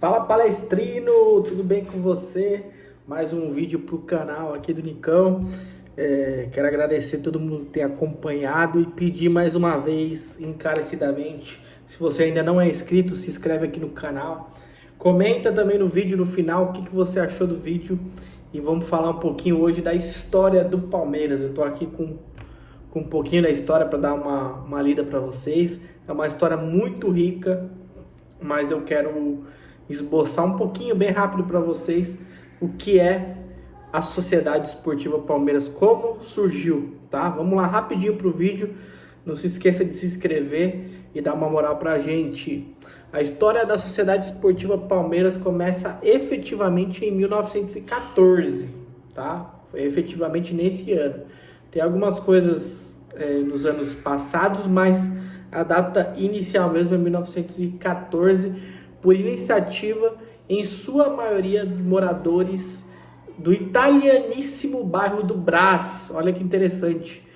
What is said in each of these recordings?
Fala palestrino, tudo bem com você? Mais um vídeo pro canal aqui do Nicão. Quero agradecer a todo mundo que tem acompanhado e pedir mais uma vez, encarecidamente, se você ainda não é inscrito, se inscreve aqui no canal. Comenta também no vídeo no final o que você achou do vídeo e vamos falar um pouquinho hoje da história do Palmeiras. Eu tô aqui com um pouquinho da história para dar uma lida para vocês. É uma história muito rica, mas eu quero esboçar um pouquinho, bem rápido para vocês, o que é a Sociedade Esportiva Palmeiras, como surgiu, tá? Vamos lá rapidinho pro vídeo. Não se esqueça de se inscrever e dar uma moral pra gente. A história da Sociedade Esportiva Palmeiras começa efetivamente em 1914, tá? Foi efetivamente nesse ano. Tem algumas coisas nos anos passados, mas a data inicial mesmo é 1914, por iniciativa, em sua maioria, de moradores do italianíssimo bairro do Brás. Olha que interessante.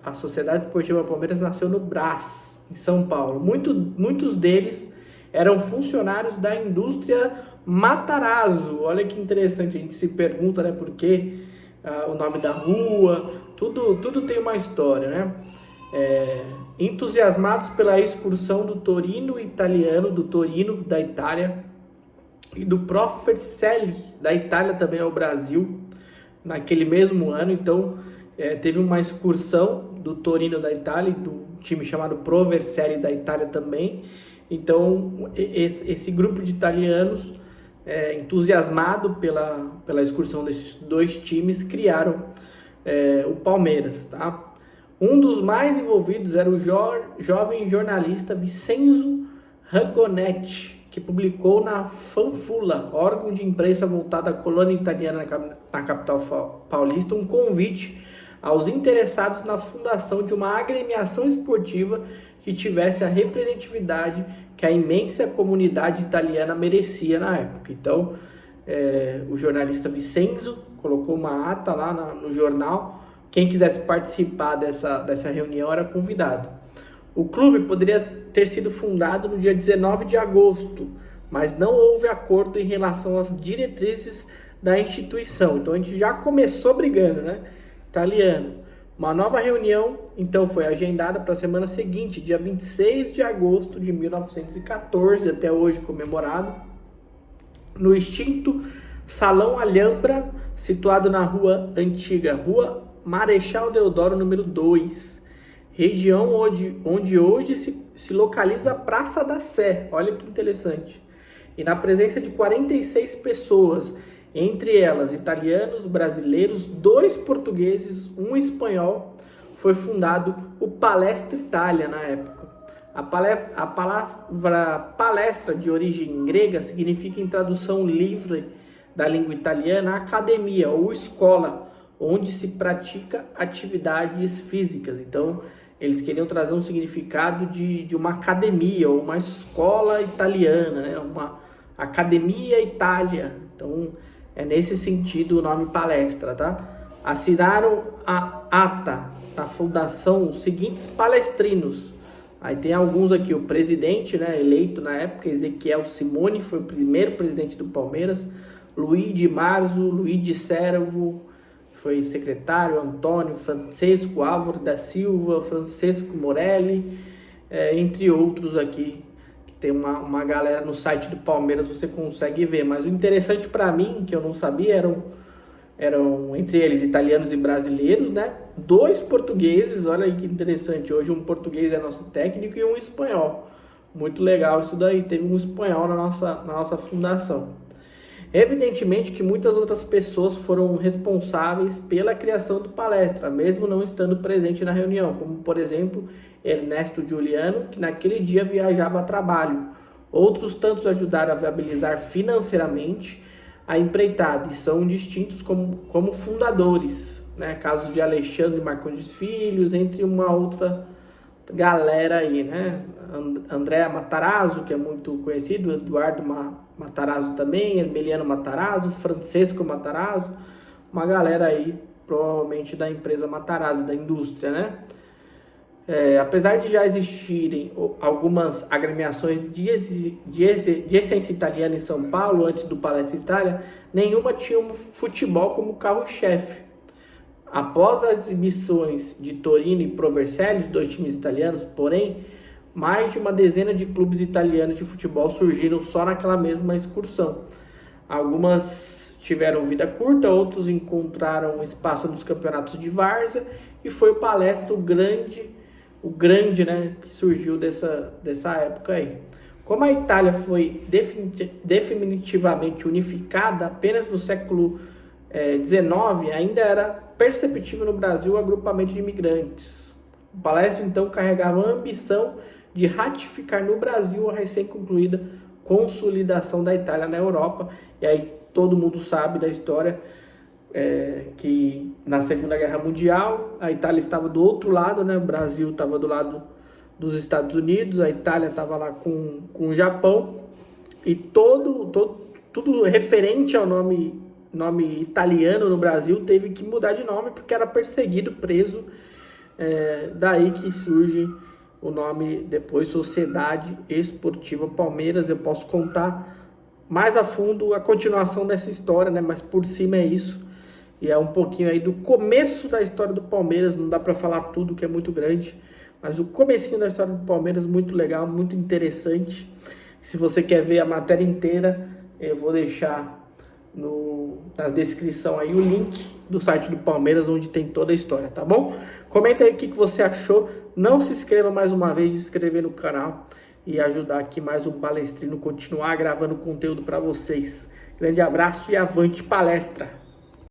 A Sociedade Esportiva Palmeiras nasceu no Brás, em São Paulo. Muitos deles eram funcionários da indústria Matarazzo. Olha que interessante, a gente se pergunta, né, por que o nome da rua, tudo tem uma história, né? Entusiasmados pela excursão do Torino italiano, do Torino da Itália, e do Pro Vercelli da Itália também ao Brasil, naquele mesmo ano. Então teve uma excursão do Torino da Itália, do time chamado Pro Vercelli da Itália também. Então esse grupo de italianos, entusiasmado pela excursão desses dois times, criaram o Palmeiras, tá? Um dos mais envolvidos era o jovem jornalista Vincenzo Ragonetti, que publicou na Fanfula, órgão de imprensa voltado à colônia italiana na capital paulista, um convite aos interessados na fundação de uma agremiação esportiva que tivesse a representatividade que a imensa comunidade italiana merecia na época. Então, o jornalista Vincenzo colocou uma ata lá no jornal. Quem quisesse participar dessa reunião era convidado. O clube poderia ter sido fundado no dia 19 de agosto, mas não houve acordo em relação às diretrizes da instituição. Então a gente já começou brigando, né? Italiano. Uma nova reunião, então, foi agendada para a semana seguinte, dia 26 de agosto de 1914, até hoje comemorado, no extinto Salão Alhambra, situado na rua antiga, Rua Marechal Deodoro, número 2, região onde hoje se localiza a Praça da Sé. Olha que interessante. E na presença de 46 pessoas, entre elas italianos, brasileiros, 2 portugueses, 1 espanhol, foi fundado o Palestra Itália na época. A palavra palestra, de origem grega, significa, em tradução livre da língua italiana, academia ou escola, onde se pratica atividades físicas. Então, eles queriam trazer um significado de uma academia ou uma escola italiana, né? Uma academia Itália. Então, é nesse sentido o nome palestra, tá? Assinaram a ata da fundação os seguintes palestrinos. Aí tem alguns aqui: o presidente, né, eleito na época, Ezequiel Simone, foi o primeiro presidente do Palmeiras. Luiz de Marzo, Luiz de Servo foi secretário, Antônio, Francisco Álvaro da Silva, Francisco Morelli, entre outros aqui, que tem uma galera no site do Palmeiras, você consegue ver. Mas o interessante para mim, que eu não sabia, eram entre eles italianos e brasileiros, né? 2 portugueses, olha aí que interessante. Hoje um português é nosso técnico e um espanhol. Muito legal isso daí, teve um espanhol na nossa fundação. Evidentemente que muitas outras pessoas foram responsáveis pela criação do Palestra, mesmo não estando presente na reunião, como, por exemplo, Ernesto Giuliano, que naquele dia viajava a trabalho. Outros tantos ajudaram a viabilizar financeiramente a empreitada e são distintos como fundadores, né? Casos de Alexandre Marcondes Filhos, entre uma outra galera aí, né? André Matarazzo, que é muito conhecido, Eduardo Matarazzo também, Emiliano Matarazzo, Francesco Matarazzo, uma galera aí, provavelmente da empresa Matarazzo, da indústria, né? Apesar de já existirem algumas agremiações de essência italiana em São Paulo, antes do Palestra Itália, nenhuma tinha um futebol como carro-chefe. Após as exibições de Torino e Pro Vercelli, dois times italianos, porém, mais de uma dezena de clubes italianos de futebol surgiram só naquela mesma excursão. Algumas tiveram vida curta, outros encontraram espaço nos campeonatos de várzea, e foi o Palestra o grande, né, que surgiu dessa época aí. Como a Itália foi definitivamente unificada apenas no século XIX, ainda era perceptível no Brasil o agrupamento de imigrantes. O Palestra então carregava a ambição de ratificar no Brasil a recém-concluída consolidação da Itália na Europa. E aí todo mundo sabe da história, que na Segunda Guerra Mundial a Itália estava do outro lado, né? O Brasil estava do lado dos Estados Unidos, a Itália estava lá com o Japão, e tudo referente ao nome italiano no Brasil teve que mudar de nome porque era perseguido, preso. Daí que surge o nome depois Sociedade Esportiva Palmeiras. Eu posso contar mais a fundo a continuação dessa história, né? Mas por cima é isso. E é um pouquinho aí do começo da história do Palmeiras. Não dá para falar tudo, que é muito grande, mas o comecinho da história do Palmeiras, muito legal, muito interessante. Se você quer ver a matéria inteira, eu vou deixar na descrição aí o link do site do Palmeiras, onde tem toda a história, tá bom? Comenta aí o que você achou. Não se inscreva mais uma vez, se inscrever no canal e ajudar aqui mais um palestrino continuar gravando conteúdo para vocês. Grande abraço e avante palestra!